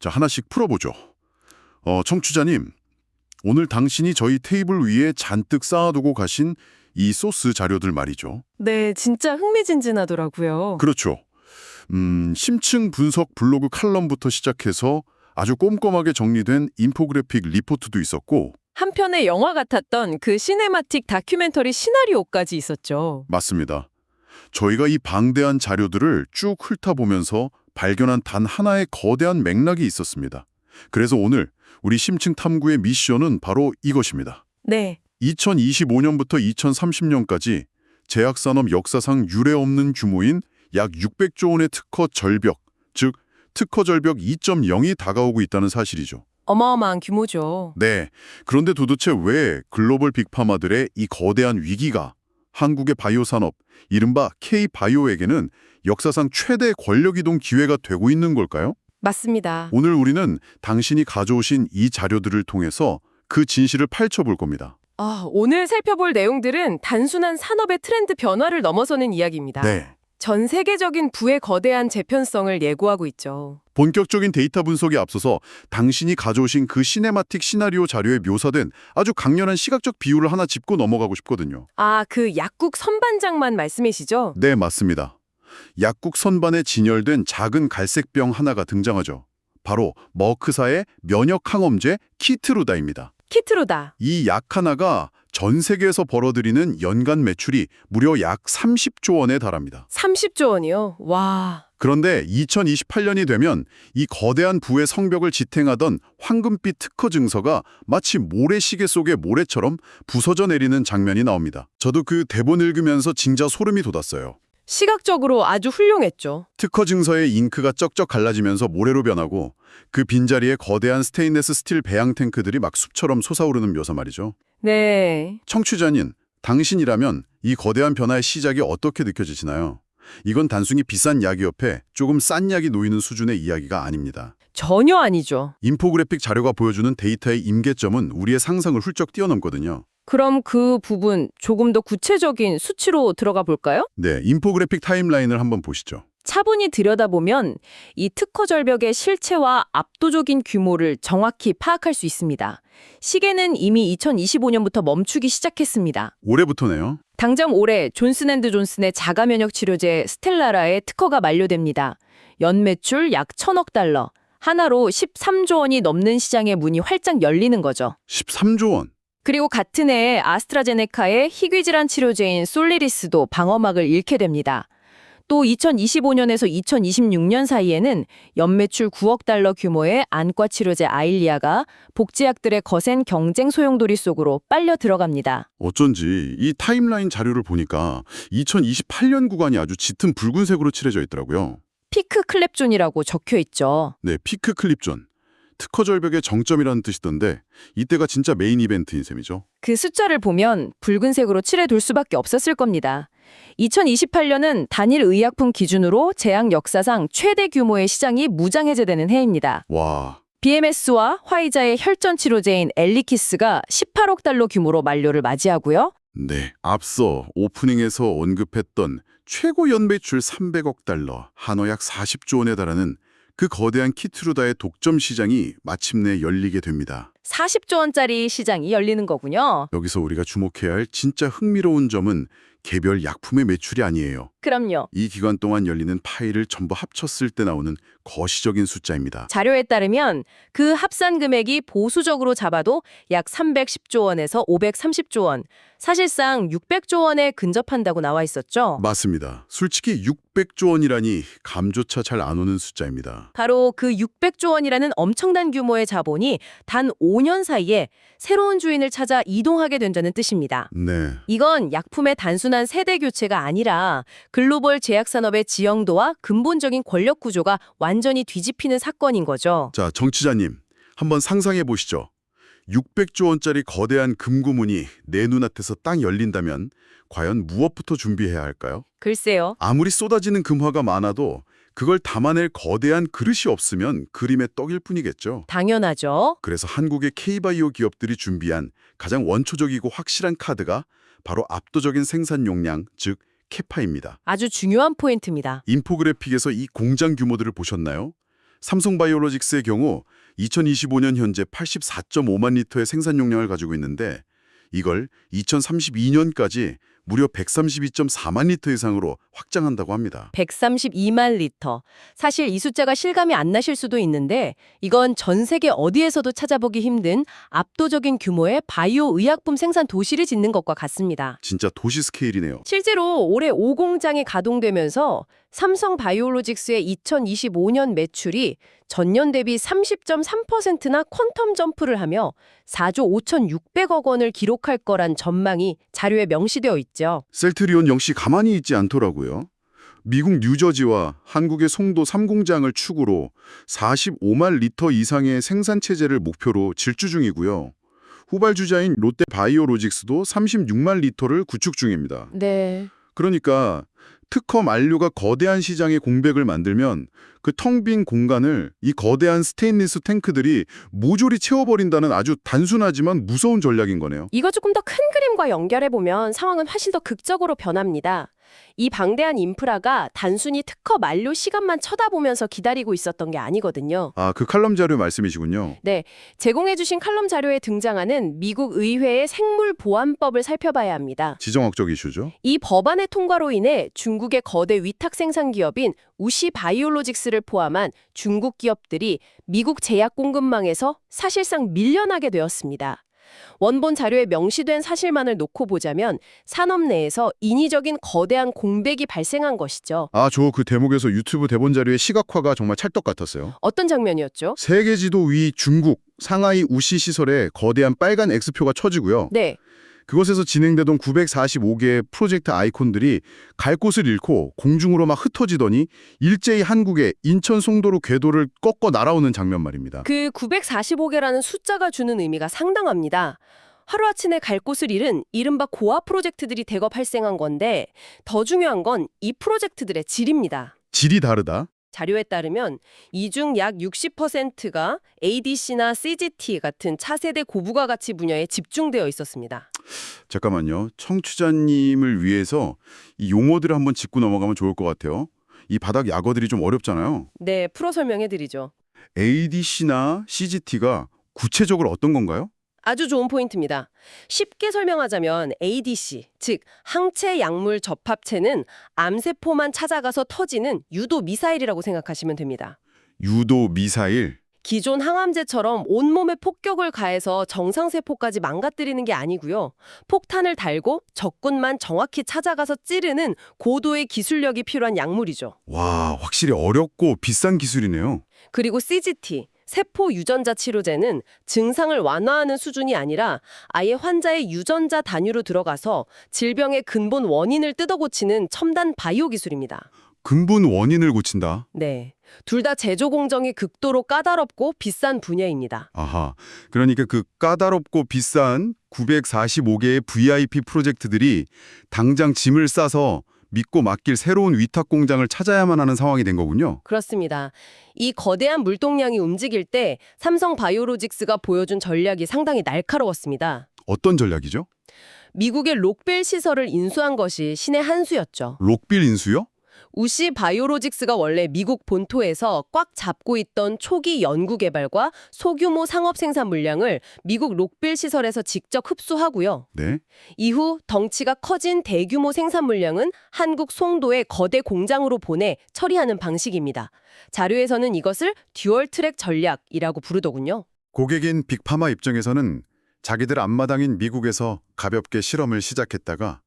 자, 하나씩 풀어보죠. 청취자님, 오늘 당신이 저희 테이블 위에 잔뜩 쌓아두고 가신 이 소스 자료들 말이죠. 네, 진짜 흥미진진하더라고요. 그렇죠. 심층 분석 블로그 칼럼부터 시작해서 아주 꼼꼼하게 정리된 인포그래픽 리포트도 있었고, 한편의 영화 같았던 그 시네마틱 다큐멘터리 시나리오까지 있었죠. 맞습니다. 저희가 이 방대한 자료들을 쭉 훑어보면서 발견한 단 하나의 거대한 맥락이 있었습니다. 그래서 오늘 우리 심층 탐구의 미션은 바로 이것입니다. 네, 2025년부터 2030년까지 제약산업 역사상 유례없는 규모인 약 600조 원의 특허 절벽, 즉 특허 절벽 2.0이 다가오고 있다는 사실이죠. 어마어마한 규모죠. 네, 그런데 도대체 왜 글로벌 빅파마들의 이 거대한 위기가 한국의 바이오 산업, 이른바 K-바이오에게는 역사상 최대 권력이동 기회가 되고 있는 걸까요? 맞습니다. 오늘 우리는 당신이 가져오신 이 자료들을 통해서 그 진실을 파헤쳐볼 겁니다. 오늘 살펴볼 내용들은 단순한 산업의 트렌드 변화를 넘어서는 이야기입니다. 네. 전 세계적인 부의 거대한 재편성을 예고하고 있죠. 본격적인 데이터 분석에 앞서서 당신이 가져오신 그 시네마틱 시나리오 자료에 묘사된 아주 강렬한 시각적 비유를 하나 짚고 넘어가고 싶거든요. 그 약국 선반장만 말씀이시죠? 네, 맞습니다. 약국 선반에 진열된 작은 갈색 병 하나가 등장하죠. 바로 머크사의 면역 항암제 키트루다입니다. 키트루다. 이 약 하나가 전 세계에서 벌어들이는 연간 매출이 무려 약 30조 원에 달합니다. 30조 원이요? 와. 그런데 2028년이 되면 이 거대한 부의 성벽을 지탱하던 황금빛 특허 증서가 마치 모래시계 속의 모래처럼 부서져 내리는 장면이 나옵니다. 저도 그 대본 읽으면서 진짜 소름이 돋았어요. 시각적으로 아주 훌륭했죠. 특허 증서의 잉크가 쩍쩍 갈라지면서 모래로 변하고 그 빈자리에 거대한 스테인레스 스틸 배양 탱크들이 막 숲처럼 솟아오르는 묘사 말이죠. 네. 청취자님, 당신이라면 이 거대한 변화의 시작이 어떻게 느껴지시나요? 이건 단순히 비싼 약이 옆에 조금 싼 약이 놓이는 수준의 이야기가 아닙니다. 전혀 아니죠. 인포그래픽 자료가 보여주는 데이터의 임계점은 우리의 상상을 훌쩍 뛰어넘거든요. 그럼 그 부분 조금 더 구체적인 수치로 들어가 볼까요? 네, 인포그래픽 타임라인을 한번 보시죠. 차분히 들여다보면 이 특허 절벽의 실체와 압도적인 규모를 정확히 파악할 수 있습니다. 시계는 이미 2025년부터 멈추기 시작했습니다. 올해부터네요. 당장 올해 존슨앤드존슨의 자가면역 치료제 스텔라라의 특허가 만료됩니다. 연매출 약 1,000억 달러, 하나로 13조 원이 넘는 시장의 문이 활짝 열리는 거죠. 13조 원. 그리고 같은 해에 아스트라제네카의 희귀질환 치료제인 솔리리스도 방어막을 잃게 됩니다. 또 2025년에서 2026년 사이에는 연매출 9억 달러 규모의 안과 치료제 아일리아가 복제약들의 거센 경쟁 소용돌이 속으로 빨려 들어갑니다. 어쩐지 이 타임라인 자료를 보니까 2028년 구간이 아주 짙은 붉은색으로 칠해져 있더라고요. 피크 클랩존이라고 적혀 있죠. 네, 피크 클립존. 특허 절벽의 정점이라는 뜻이던데 이때가 진짜 메인 이벤트인 셈이죠. 그 숫자를 보면 붉은색으로 칠해둘 수밖에 없었을 겁니다. 2028년은 단일 의약품 기준으로 제약 역사상 최대 규모의 시장이 무장해제되는 해입니다. 와, BMS와 화이자의 혈전 치료제인 엘리키스가 18억 달러 규모로 만료를 맞이하고요. 네. 앞서 오프닝에서 언급했던 최고 연매출 300억 달러, 한화 약 40조 원에 달하는 그 거대한 키트루다의 독점 시장이 마침내 열리게 됩니다. 40조 원짜리 시장이 열리는 거군요. 여기서 우리가 주목해야 할 진짜 흥미로운 점은 개별 약품의 매출이 아니에요. 그럼요. 이 기간 동안 열리는 파일을 전부 합쳤을 때 나오는 거시적인 숫자입니다. 자료에 따르면 그 합산 금액이 보수적으로 잡아도 약 310조 원에서 530조 원, 사실상 600조 원에 근접한다고 나와 있었죠. 맞습니다. 솔직히 600조 원이라니 감조차 잘 안 오는 숫자입니다. 바로 그 600조 원이라는 엄청난 규모의 자본이 단 5년 사이에 새로운 주인을 찾아 이동하게 된다는 뜻입니다. 네. 이건 약품의 단순한 세대 교체가 아니라 글로벌 제약 산업의 지형도와 근본적인 권력 구조가 완전히 뒤집히는 사건인 거죠. 자, 정치자님, 한번 상상해 보시죠. 600조 원짜리 거대한 금고문이 내 눈앞에서 딱 열린다면 과연 무엇부터 준비해야 할까요? 글쎄요. 아무리 쏟아지는 금화가 많아도 그걸 담아낼 거대한 그릇이 없으면 그림의 떡일 뿐이겠죠. 당연하죠. 그래서 한국의 K-바이오 기업들이 준비한 가장 원초적이고 확실한 카드가 바로 압도적인 생산 용량, 즉 캐파입니다. 아주 중요한 포인트입니다. 인포그래픽에서 이 공장 규모들을 보셨나요? 삼성바이오로직스의 경우 2025년 현재 84.5만 리터의 생산 용량을 가지고 있는데 이걸 2032년까지 무려 132.4만 리터 이상으로 확장한다고 합니다. 132만 리터. 사실 이 숫자가 실감이 안 나실 수도 있는데 이건 전 세계 어디에서도 찾아보기 힘든 압도적인 규모의 바이오 의약품 생산 도시를 짓는 것과 같습니다. 진짜 도시 스케일이네요. 실제로 올해 5공장이 가동되면서 삼성 바이오로직스의 2025년 매출이 전년 대비 30.3%나 퀀텀 점프를 하며 4조 5,600억 원을 기록할 거란 전망이 자료에 명시되어 있죠. 셀트리온 역시 가만히 있지 않더라고요. 미국 뉴저지와 한국의 송도 3공장을 축으로 45만 리터 이상의 생산 체제를 목표로 질주 중이고요. 후발주자인 롯데바이오로직스도 36만 리터를 구축 중입니다. 네. 그러니까 특허 만료가 거대한 시장의 공백을 만들면 그 텅 빈 공간을 이 거대한 스테인리스 탱크들이 모조리 채워버린다는 아주 단순하지만 무서운 전략인 거네요. 이거 조금 더 큰 그림과 연결해보면 상황은 훨씬 더 극적으로 변합니다. 이 방대한 인프라가 단순히 특허 만료 시간만 쳐다보면서 기다리고 있었던 게 아니거든요. 아, 그 칼럼 자료 말씀이시군요. 네, 제공해주신 칼럼 자료에 등장하는 미국 의회의 생물보안법을 살펴봐야 합니다. 지정학적 이슈죠. 이 법안의 통과로 인해 중국의 거대 위탁 생산 기업인 우시 바이오로직스를 포함한 중국 기업들이 미국 제약 공급망에서 사실상 밀려나게 되었습니다. 원본 자료에 명시된 사실만을 놓고 보자면 산업 내에서 인위적인 거대한 공백이 발생한 것이죠. 아, 저 그 대목에서 유튜브 대본 자료의 시각화가 정말 찰떡 같았어요. 어떤 장면이었죠? 세계 지도 위 중국, 상하이 우시 시설에 거대한 빨간 X표가 쳐지고요. 네, 그곳에서 진행되던 945개의 프로젝트 아이콘들이 갈 곳을 잃고 공중으로 막 흩어지더니 일제히 한국의 인천 송도로 궤도를 꺾어 날아오는 장면 말입니다. 그 945개라는 숫자가 주는 의미가 상당합니다. 하루아침에 갈 곳을 잃은 이른바 고아 프로젝트들이 대거 발생한 건데 더 중요한 건 이 프로젝트들의 질입니다. 질이 다르다? 자료에 따르면 이 중 약 60%가 ADC나 CGT 같은 차세대 고부가 가치 분야에 집중되어 있었습니다. 잠깐만요. 청취자님을 위해서 이 용어들을 한번 짚고 넘어가면 좋을 것 같아요. 이 바닥 약어들이 좀 어렵잖아요. 네, 풀어 설명해드리죠. ADC나 CGT가 구체적으로 어떤 건가요? 아주 좋은 포인트입니다. 쉽게 설명하자면 ADC, 즉 항체 약물 접합체는 암세포만 찾아가서 터지는 유도 미사일이라고 생각하시면 됩니다. 유도 미사일. 기존 항암제처럼 온몸에 폭격을 가해서 정상세포까지 망가뜨리는 게 아니고요. 폭탄을 달고 적군만 정확히 찾아가서 찌르는 고도의 기술력이 필요한 약물이죠. 와, 확실히 어렵고 비싼 기술이네요. 그리고 CGT, 세포 유전자 치료제는 증상을 완화하는 수준이 아니라 아예 환자의 유전자 단위로 들어가서 질병의 근본 원인을 뜯어고치는 첨단 바이오 기술입니다. 근본 원인을 고친다. 네, 둘 다 제조 공정이 극도로 까다롭고 비싼 분야입니다. 아하, 그러니까 그 까다롭고 비싼 945개의 VIP 프로젝트들이 당장 짐을 싸서 믿고 맡길 새로운 위탁 공장을 찾아야만 하는 상황이 된 거군요. 그렇습니다. 이 거대한 물동량이 움직일 때 삼성 바이오로직스가 보여준 전략이 상당히 날카로웠습니다. 어떤 전략이죠? 미국의 록빌 시설을 인수한 것이 신의 한 수였죠. 록빌 인수요? 우시 바이오로직스가 원래 미국 본토에서 꽉 잡고 있던 초기 연구 개발과 소규모 상업 생산 물량을 미국 록빌 시설에서 직접 흡수하고요. 네. 이후 덩치가 커진 대규모 생산 물량은 한국 송도의 거대 공장으로 보내 처리하는 방식입니다. 자료에서는 이것을 듀얼 트랙 전략이라고 부르더군요. 고객인 빅파마 입장에서는 자기들 앞마당인 미국에서 가볍게 실험을 시작했다가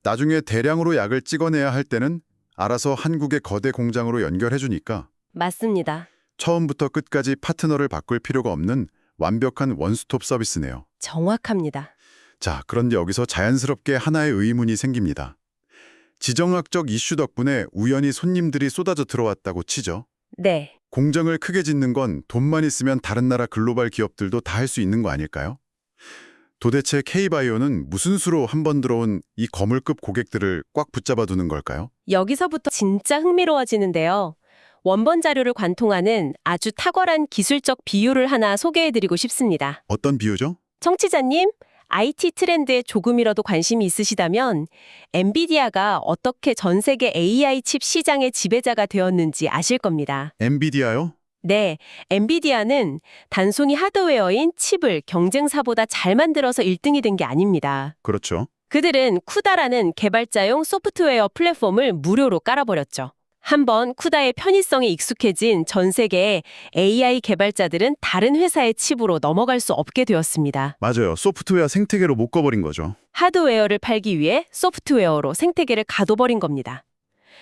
나중에 대량으로 약을 찍어내야 할 때는 알아서 한국의 거대 공장으로 연결해주니까 맞습니다. 처음부터 끝까지 파트너를 바꿀 필요가 없는 완벽한 원스톱 서비스네요. 정확합니다. 자, 그런데 여기서 자연스럽게 하나의 의문이 생깁니다. 지정학적 이슈 덕분에 우연히 손님들이 쏟아져 들어왔다고 치죠. 네. 공장을 크게 짓는 건 돈만 있으면 다른 나라 글로벌 기업들도 다 할 수 있는 거 아닐까요? 도대체 K바이오는 무슨 수로 한 번 들어온 이 거물급 고객들을 꽉 붙잡아 두는 걸까요? 여기서부터 진짜 흥미로워지는데요. 원본 자료를 관통하는 아주 탁월한 기술적 비유를 하나 소개해드리고 싶습니다. 어떤 비유죠? 청취자님, IT 트렌드에 조금이라도 관심이 있으시다면 엔비디아가 어떻게 전 세계 AI 칩 시장의 지배자가 되었는지 아실 겁니다. 엔비디아요? 네, 엔비디아는 단순히 하드웨어인 칩을 경쟁사보다 잘 만들어서 1등이 된 게 아닙니다. 그렇죠. 그들은 쿠다라는 개발자용 소프트웨어 플랫폼을 무료로 깔아버렸죠. 한번 쿠다의 편의성에 익숙해진 전 세계의 AI 개발자들은 다른 회사의 칩으로 넘어갈 수 없게 되었습니다. 맞아요. 소프트웨어 생태계로 묶어버린 거죠. 하드웨어를 팔기 위해 소프트웨어로 생태계를 가둬버린 겁니다.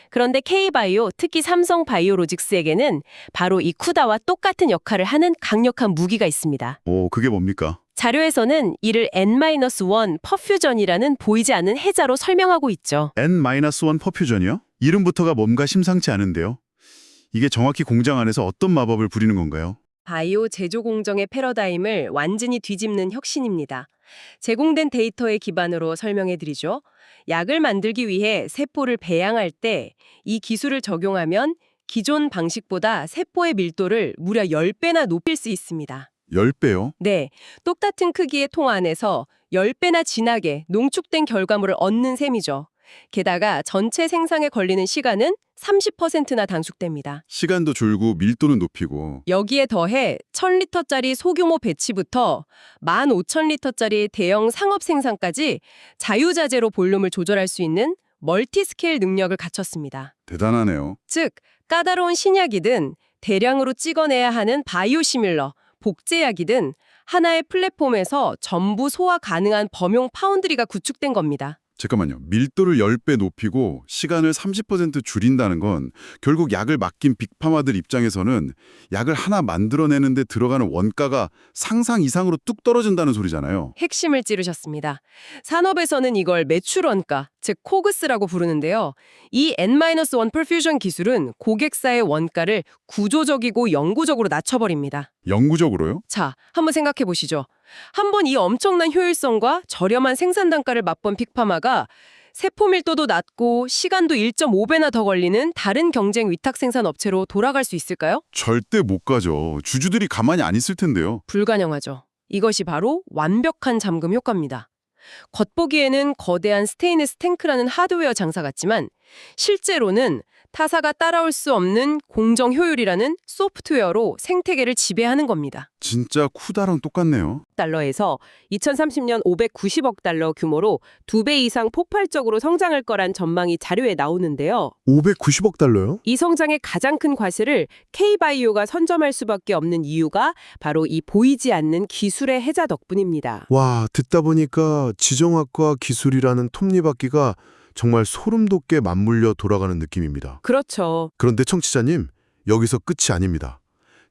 그런데 K바이오, 특히 삼성바이오로직스에게는 바로 이 쿠다와 똑같은 역할을 하는 강력한 무기가 있습니다. 오, 그게 뭡니까? 자료에서는 이를 N-1 퍼퓨전이라는 보이지 않는 해자로 설명하고 있죠. N-1 퍼퓨전이요? 이름부터가 뭔가 심상치 않은데요. 이게 정확히 공장 안에서 어떤 마법을 부리는 건가요? 바이오 제조 공정의 패러다임을 완전히 뒤집는 혁신입니다. 제공된 데이터의 기반으로 설명해드리죠. 약을 만들기 위해 세포를 배양할 때 이 기술을 적용하면 기존 방식보다 세포의 밀도를 무려 10배나 높일 수 있습니다. 10배요? 네, 똑같은 크기의 통 안에서 10배나 진하게 농축된 결과물을 얻는 셈이죠. 게다가 전체 생산에 걸리는 시간은 30%나 단축됩니다. 시간도 줄고 밀도는 높이고. 여기에 더해 1000리터짜리 소규모 배치부터 15,000리터짜리 대형 상업 생산까지 자유자재로 볼륨을 조절할 수 있는 멀티스케일 능력을 갖췄습니다. 대단하네요. 즉, 까다로운 신약이든 대량으로 찍어내야 하는 바이오 시뮬러, 복제약이든 하나의 플랫폼에서 전부 소화 가능한 범용 파운드리가 구축된 겁니다. 잠깐만요. 밀도를 10배 높이고 시간을 30% 줄인다는 건 결국 약을 맡긴 빅파마들 입장에서는 약을 하나 만들어내는데 들어가는 원가가 상상 이상으로 뚝 떨어진다는 소리잖아요. 핵심을 찌르셨습니다. 산업에서는 이걸 매출 원가, 즉 코그스라고 부르는데요. 이 N-1 퍼퓨전 기술은 고객사의 원가를 구조적이고 영구적으로 낮춰버립니다. 영구적으로요? 자, 한번 생각해 보시죠. 한번 이 엄청난 효율성과 저렴한 생산 단가를 맛본 빅파마가 세포 밀도도 낮고 시간도 1.5배나 더 걸리는 다른 경쟁 위탁 생산 업체로 돌아갈 수 있을까요? 절대 못 가죠. 주주들이 가만히 안 있을 텐데요. 불가능하죠. 이것이 바로 완벽한 잠금 효과입니다. 겉보기에는 거대한 스테인리스 탱크라는 하드웨어 장사 같지만 실제로는 타사가 따라올 수 없는 공정 효율이라는 소프트웨어로 생태계를 지배하는 겁니다. 진짜 쿠다랑 똑같네요. 달러에서 2030년 590억 달러 규모로 2배 이상 폭발적으로 성장할 거란 전망이 자료에 나오는데요. 590억 달러요? 이 성장의 가장 큰 과실을 K바이오가 선점할 수밖에 없는 이유가 바로 이 보이지 않는 기술의 해자 덕분입니다. 와, 듣다 보니까 지정학과 기술이라는 톱니바퀴가 정말 소름 돋게 맞물려 돌아가는 느낌입니다. 그렇죠. 그런데 청취자님, 여기서 끝이 아닙니다.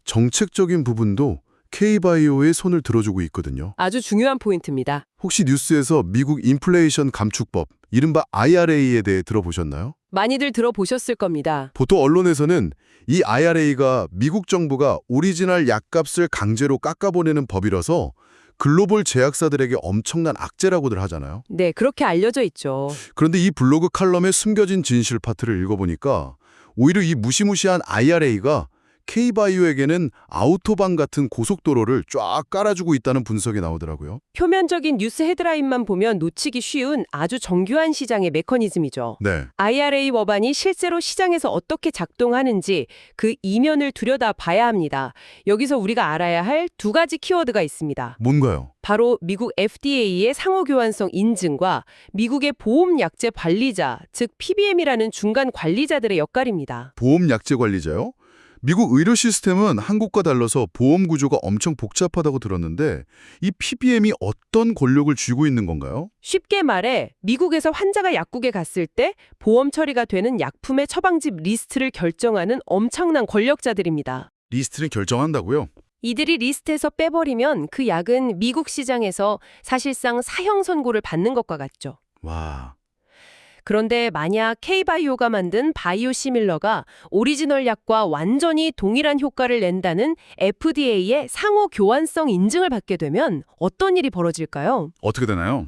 정책적인 부분도 K바이오의 손을 들어주고 있거든요. 아주 중요한 포인트입니다. 혹시 뉴스에서 미국 인플레이션 감축법, 이른바 IRA에 대해 들어보셨나요? 많이들 들어보셨을 겁니다. 보통 언론에서는 이 IRA가 미국 정부가 오리지널 약값을 강제로 깎아보내는 법이라서 글로벌 제약사들에게 엄청난 악재라고들 하잖아요. 네, 그렇게 알려져 있죠. 그런데 이 블로그 칼럼의 숨겨진 진실 파트를 읽어보니까 오히려 이 무시무시한 IRA가 K바이오에게는 아우토반 같은 고속도로를 쫙 깔아주고 있다는 분석이 나오더라고요. 표면적인 뉴스 헤드라인만 보면 놓치기 쉬운 아주 정교한 시장의 메커니즘이죠. 네. IRA 법안이 실제로 시장에서 어떻게 작동하는지 그 이면을 들여다봐야 합니다. 여기서 우리가 알아야 할 두 가지 키워드가 있습니다. 뭔가요? 바로 미국 FDA의 상호교환성 인증과 미국의 보험약제 관리자, 즉 PBM이라는 중간 관리자들의 역할입니다. 보험약제 관리자요? 미국 의료 시스템은 한국과 달라서 보험 구조가 엄청 복잡하다고 들었는데 이 PBM이 어떤 권력을 쥐고 있는 건가요? 쉽게 말해 미국에서 환자가 약국에 갔을 때 보험 처리가 되는 약품의 처방집 리스트를 결정하는 엄청난 권력자들입니다. 리스트를 결정한다고요? 이들이 리스트에서 빼버리면 그 약은 미국 시장에서 사실상 사형 선고를 받는 것과 같죠. 와... 그런데 만약 K바이오가 만든 바이오 시밀러가 오리지널 약과 완전히 동일한 효과를 낸다는 FDA의 상호 교환성 인증을 받게 되면 어떤 일이 벌어질까요? 어떻게 되나요?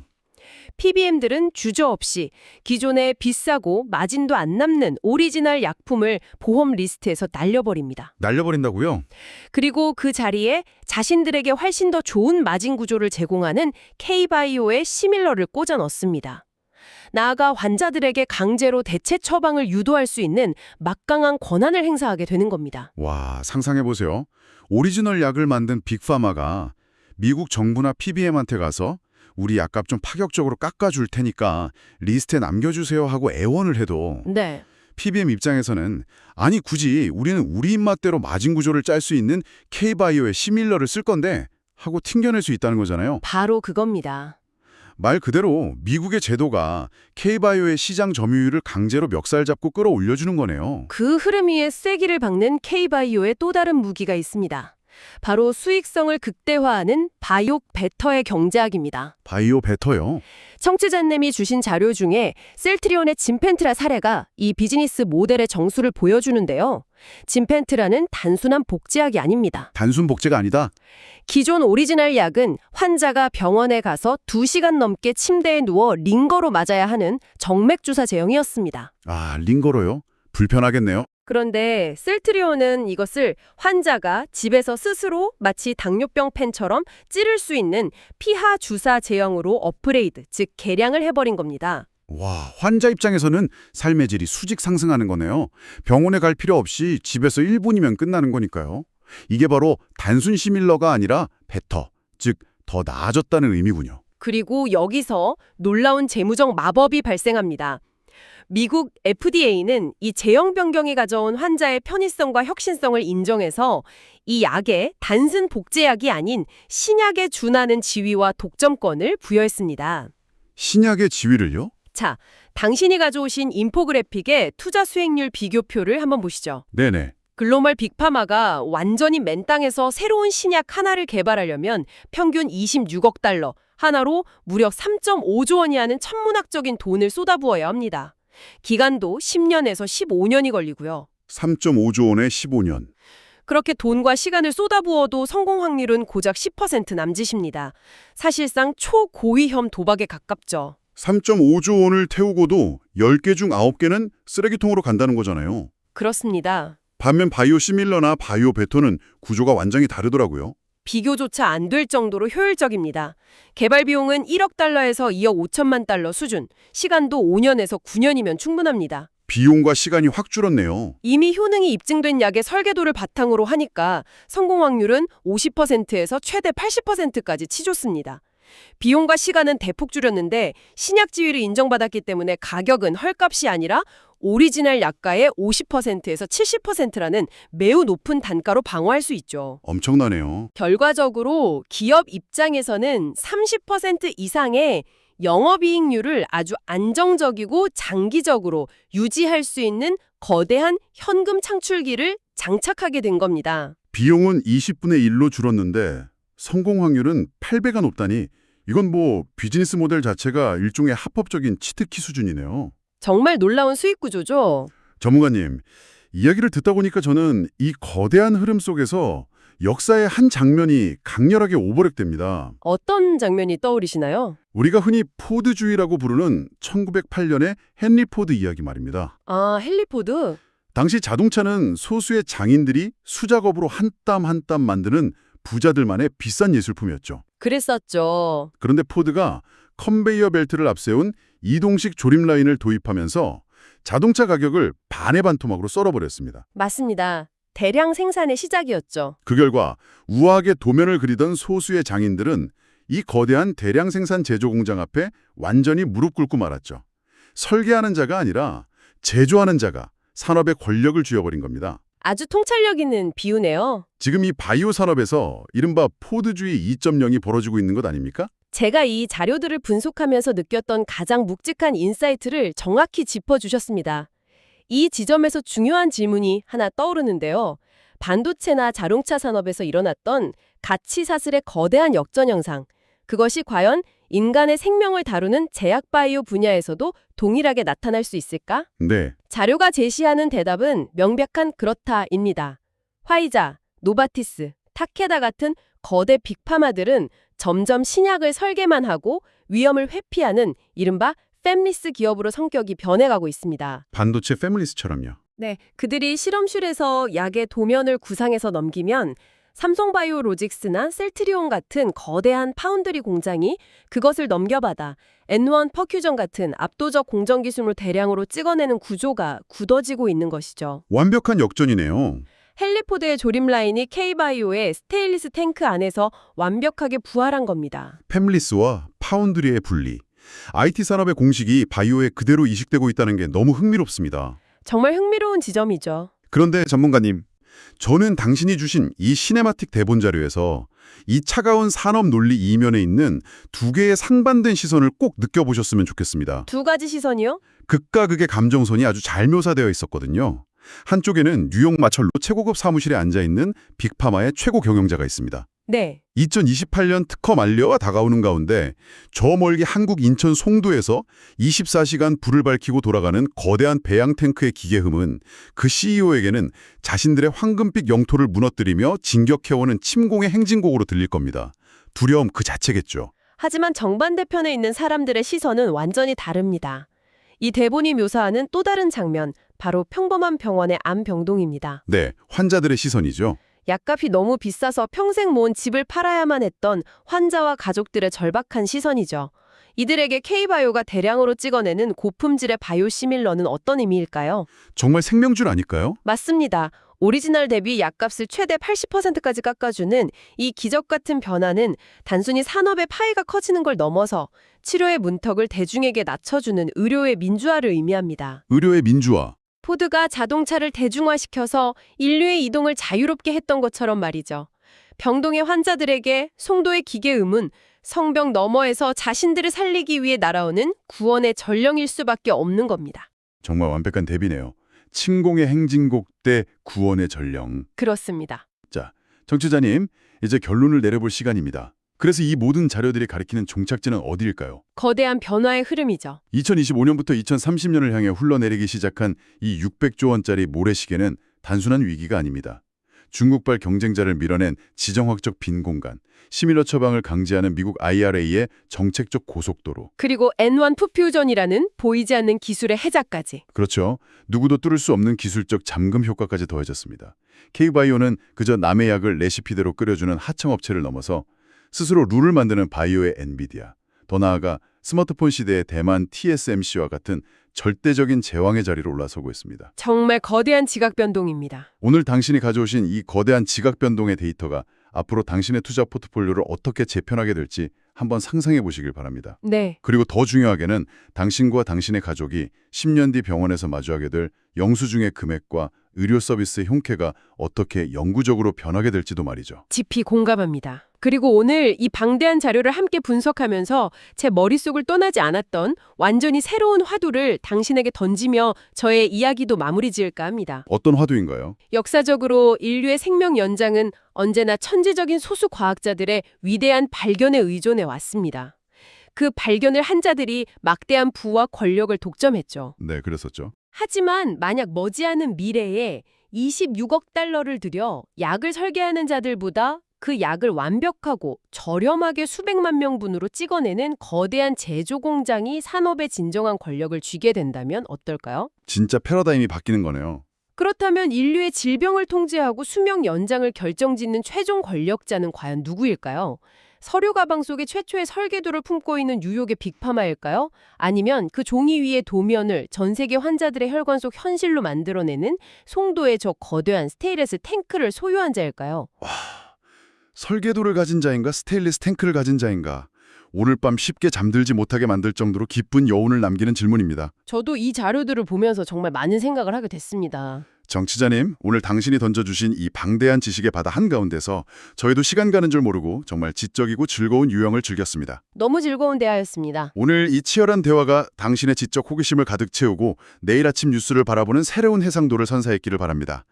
PBM들은 주저없이 기존의 비싸고 마진도 안 남는 오리지널 약품을 보험 리스트에서 날려버립니다. 날려버린다고요? 그리고 그 자리에 자신들에게 훨씬 더 좋은 마진 구조를 제공하는 K바이오의 시밀러를 꽂아 넣습니다. 나아가 환자들에게 강제로 대체 처방을 유도할 수 있는 막강한 권한을 행사하게 되는 겁니다. 와, 상상해보세요. 오리지널 약을 만든 빅파마가 미국 정부나 PBM한테 가서 우리 약값 좀 파격적으로 깎아줄 테니까 리스트에 남겨주세요 하고 애원을 해도 네. PBM 입장에서는 아니 굳이 우리는 우리 입맛대로 마진 구조를 짤 수 있는 K바이오의 시밀러를 쓸 건데 하고 튕겨낼 수 있다는 거잖아요. 바로 그겁니다. 말 그대로 미국의 제도가 K바이오의 시장 점유율을 강제로 멱살 잡고 끌어올려주는 거네요. 그 흐름 위에 쐐기를 박는 K바이오의 또 다른 무기가 있습니다. 바로 수익성을 극대화하는 바이오 베터의 경제학입니다. 바이오 베터요? 청취자님이 주신 자료 중에 셀트리온의 짐펜트라 사례가 이 비즈니스 모델의 정수를 보여주는데요. 짐펜트라는 단순한 복제약이 아닙니다. 단순 복제가 아니다? 기존 오리지널 약은 환자가 병원에 가서 2시간 넘게 침대에 누워 링거로 맞아야 하는 정맥주사 제형이었습니다. 아, 링거로요? 불편하겠네요. 그런데 셀트리온은 이것을 환자가 집에서 스스로 마치 당뇨병 펜처럼 찌를 수 있는 피하 주사 제형으로 업그레이드, 즉 개량을 해버린 겁니다. 와, 환자 입장에서는 삶의 질이 수직 상승하는 거네요. 병원에 갈 필요 없이 집에서 1분이면 끝나는 거니까요. 이게 바로 단순 시밀러가 아니라 베터, 즉 더 나아졌다는 의미군요. 그리고 여기서 놀라운 재무적 마법이 발생합니다. 미국 FDA는 이 제형 변경이 가져온 환자의 편의성과 혁신성을 인정해서 이 약에 단순 복제약이 아닌 신약에 준하는 지위와 독점권을 부여했습니다. 신약의 지위를요? 자, 당신이 가져오신 인포그래픽의 투자 수익률 비교표를 한번 보시죠. 네네. 글로벌 빅파마가 완전히 맨 땅에서 새로운 신약 하나를 개발하려면 평균 26억 달러, 하나로 무려 3.5조 원이 하는 천문학적인 돈을 쏟아부어야 합니다. 기간도 10년에서 15년이 걸리고요. 3.5조 원에 15년. 그렇게 돈과 시간을 쏟아부어도 성공 확률은 고작 10% 남짓입니다. 사실상 초고위험 도박에 가깝죠. 3.5조 원을 태우고도 10개 중 9개는 쓰레기통으로 간다는 거잖아요. 그렇습니다. 반면 바이오 시밀러나 바이오 베터는 구조가 완전히 다르더라고요. 비교조차 안 될 정도로 효율적입니다. 개발 비용은 1억 달러에서 2억 5천만 달러 수준, 시간도 5년에서 9년이면 충분합니다. 비용과 시간이 확 줄었네요. 이미 효능이 입증된 약의 설계도를 바탕으로 하니까 성공 확률은 50%에서 최대 80%까지 치솟습니다. 비용과 시간은 대폭 줄였는데 신약 지위를 인정받았기 때문에 가격은 헐값이 아니라 오리지널 약가의 50%에서 70%라는 매우 높은 단가로 방어할 수 있죠. 엄청나네요. 결과적으로 기업 입장에서는 30% 이상의 영업이익률을 아주 안정적이고 장기적으로 유지할 수 있는 거대한 현금 창출기를 장착하게 된 겁니다. 비용은 20분의 1로 줄었는데 성공 확률은 8배가 높다니 이건 뭐 비즈니스 모델 자체가 일종의 합법적인 치트키 수준이네요. 정말 놀라운 수익 구조죠. 전문가님, 이야기를 듣다 보니까 저는 이 거대한 흐름 속에서 역사의 한 장면이 강렬하게 오버랩됩니다. 어떤 장면이 떠오르시나요? 우리가 흔히 포드주의라고 부르는 1908년의 헨리 포드 이야기 말입니다. 아, 헨리 포드? 당시 자동차는 소수의 장인들이 수작업으로 한 땀 한 땀 만드는 부자들만의 비싼 예술품이었죠. 그랬었죠. 그런데 포드가 컨베이어 벨트를 앞세운 이동식 조립 라인을 도입하면서 자동차 가격을 반의 반토막으로 썰어버렸습니다. 맞습니다. 대량 생산의 시작이었죠. 그 결과 우아하게 도면을 그리던 소수의 장인들은 이 거대한 대량 생산 제조 공장 앞에 완전히 무릎 꿇고 말았죠. 설계하는 자가 아니라 제조하는 자가 산업에 권력을 쥐어버린 겁니다. 아주 통찰력 있는 비유네요. 지금 이 바이오 산업에서 이른바 포드주의 2.0이 벌어지고 있는 것 아닙니까? 제가 이 자료들을 분석하면서 느꼈던 가장 묵직한 인사이트를 정확히 짚어주셨습니다. 이 지점에서 중요한 질문이 하나 떠오르는데요. 반도체나 자동차 산업에서 일어났던 가치 사슬의 거대한 역전 현상, 그것이 과연 인간의 생명을 다루는 제약 바이오 분야에서도 동일하게 나타날 수 있을까? 네. 자료가 제시하는 대답은 명백한 그렇다입니다. 화이자, 노바티스, 타케다 같은 거대 빅파마들은 점점 신약을 설계만 하고 위험을 회피하는 이른바 팹리스 기업으로 성격이 변해가고 있습니다. 반도체 패밀리스처럼요. 네, 그들이 실험실에서 약의 도면을 구상해서 넘기면 삼성바이오로직스나 셀트리온 같은 거대한 파운드리 공장이 그것을 넘겨받아 N1 퍼큐전 같은 압도적 공정 기술을 대량으로 찍어내는 구조가 굳어지고 있는 것이죠. 완벽한 역전이네요. 헨리포드의 조립 라인이 K바이오의 스테인리스 탱크 안에서 완벽하게 부활한 겁니다. 팹리스와 파운드리의 분리. IT 산업의 공식이 바이오에 그대로 이식되고 있다는 게 너무 흥미롭습니다. 정말 흥미로운 지점이죠. 그런데 전문가님, 저는 당신이 주신 이 시네마틱 대본 자료에서 이 차가운 산업 논리 이면에 있는 두 개의 상반된 시선을 꼭 느껴보셨으면 좋겠습니다. 두 가지 시선이요? 극과 극의 감정선이 아주 잘 묘사되어 있었거든요. 한쪽에는 뉴욕 마철로 최고급 사무실에 앉아있는 빅파마의 최고 경영자가 있습니다. 네. 2028년 특허 만료가 다가오는 가운데 저 멀리 한국 인천 송도에서 24시간 불을 밝히고 돌아가는 거대한 배양 탱크의 기계음은 그 CEO에게는 자신들의 황금빛 영토를 무너뜨리며 진격해오는 침공의 행진곡으로 들릴 겁니다. 두려움 그 자체겠죠. 하지만 정반대편에 있는 사람들의 시선은 완전히 다릅니다. 이 대본이 묘사하는 또 다른 장면, 바로 평범한 병원의 암병동입니다. 네, 환자들의 시선이죠. 약값이 너무 비싸서 평생 모은 집을 팔아야만 했던 환자와 가족들의 절박한 시선이죠. 이들에게 K바이오가 대량으로 찍어내는 고품질의 바이오 시밀러는 어떤 의미일까요? 정말 생명줄 아닐까요? 맞습니다. 오리지널 대비 약값을 최대 80%까지 깎아주는 이 기적 같은 변화는 단순히 산업의 파이가 커지는 걸 넘어서 치료의 문턱을 대중에게 낮춰주는 의료의 민주화를 의미합니다. 의료의 민주화. 포드가 자동차를 대중화시켜서 인류의 이동을 자유롭게 했던 것처럼 말이죠. 병동의 환자들에게 송도의 기계음은 성병 너머에서 자신들을 살리기 위해 날아오는 구원의 전령일 수밖에 없는 겁니다. 정말 완벽한 대비네요. 침공의 행진곡 대 구원의 전령. 그렇습니다. 자, 정치자님, 이제 결론을 내려볼 시간입니다. 그래서 이 모든 자료들이 가리키는 종착지는 어디일까요? 거대한 변화의 흐름이죠. 2025년부터 2030년을 향해 흘러내리기 시작한 이 600조 원짜리 모래시계는 단순한 위기가 아닙니다. 중국발 경쟁자를 밀어낸 지정학적 빈 공간, 시밀러 처방을 강제하는 미국 IRA의 정책적 고속도로. 그리고 N1 푸퓨전이라는 보이지 않는 기술의 해자까지. 그렇죠. 누구도 뚫을 수 없는 기술적 잠금 효과까지 더해졌습니다. K바이오는 그저 남의 약을 레시피대로 끓여주는 하청업체를 넘어서 스스로 룰을 만드는 바이오의 엔비디아, 더 나아가 스마트폰 시대의 대만 TSMC와 같은 절대적인 제왕의 자리로 올라서고 있습니다. 정말 거대한 지각 변동입니다. 오늘 당신이 가져오신 이 거대한 지각 변동의 데이터가 앞으로 당신의 투자 포트폴리오를 어떻게 재편하게 될지 한번 상상해 보시길 바랍니다. 네. 그리고 더 중요하게는 당신과 당신의 가족이 10년 뒤 병원에서 마주하게 될 영수증의 금액과 의료 서비스의 형태가 어떻게 영구적으로 변하게 될지도 말이죠. 깊이 공감합니다. 그리고 오늘 이 방대한 자료를 함께 분석하면서 제 머릿속을 떠나지 않았던 완전히 새로운 화두를 당신에게 던지며 저의 이야기도 마무리 지을까 합니다. 어떤 화두인가요? 역사적으로 인류의 생명 연장은 언제나 천재적인 소수 과학자들의 위대한 발견에 의존해 왔습니다. 그 발견을 한 자들이 막대한 부와 권력을 독점했죠. 네, 그랬었죠. 하지만 만약 머지않은 미래에 26억 달러를 들여 약을 설계하는 자들보다 그 약을 완벽하고 저렴하게 수백만 명분으로 찍어내는 거대한 제조 공장이 산업의 진정한 권력을 쥐게 된다면 어떨까요? 진짜 패러다임이 바뀌는 거네요. 그렇다면 인류의 질병을 통제하고 수명 연장을 결정짓는 최종 권력자는 과연 누구일까요? 서류 가방 속에 최초의 설계도를 품고 있는 뉴욕의 빅파마일까요? 아니면 그 종이 위의 도면을 전 세계 환자들의 혈관 속 현실로 만들어내는 송도의 저 거대한 스테인리스 탱크를 소유한 자일까요? 설계도를 가진 자인가 스테인리스 탱크를 가진 자인가 오늘 밤 쉽게 잠들지 못하게 만들 정도로 깊은 여운을 남기는 질문입니다. 저도 이 자료들을 보면서 정말 많은 생각을 하게 됐습니다. 정치자님, 오늘 당신이 던져주신 이 방대한 지식의 바다 한가운데서 저희도 시간 가는 줄 모르고 정말 지적이고 즐거운 유형을 즐겼습니다. 너무 즐거운 대화였습니다. 오늘 이 치열한 대화가 당신의 지적 호기심을 가득 채우고 내일 아침 뉴스를 바라보는 새로운 해상도를 선사했기를 바랍니다.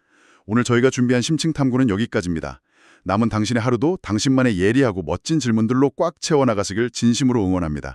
오늘 저희가 준비한 심층 탐구는 여기까지입니다. 남은 당신의 하루도 당신만의 예리하고 멋진 질문들로 꽉 채워나가시길 진심으로 응원합니다.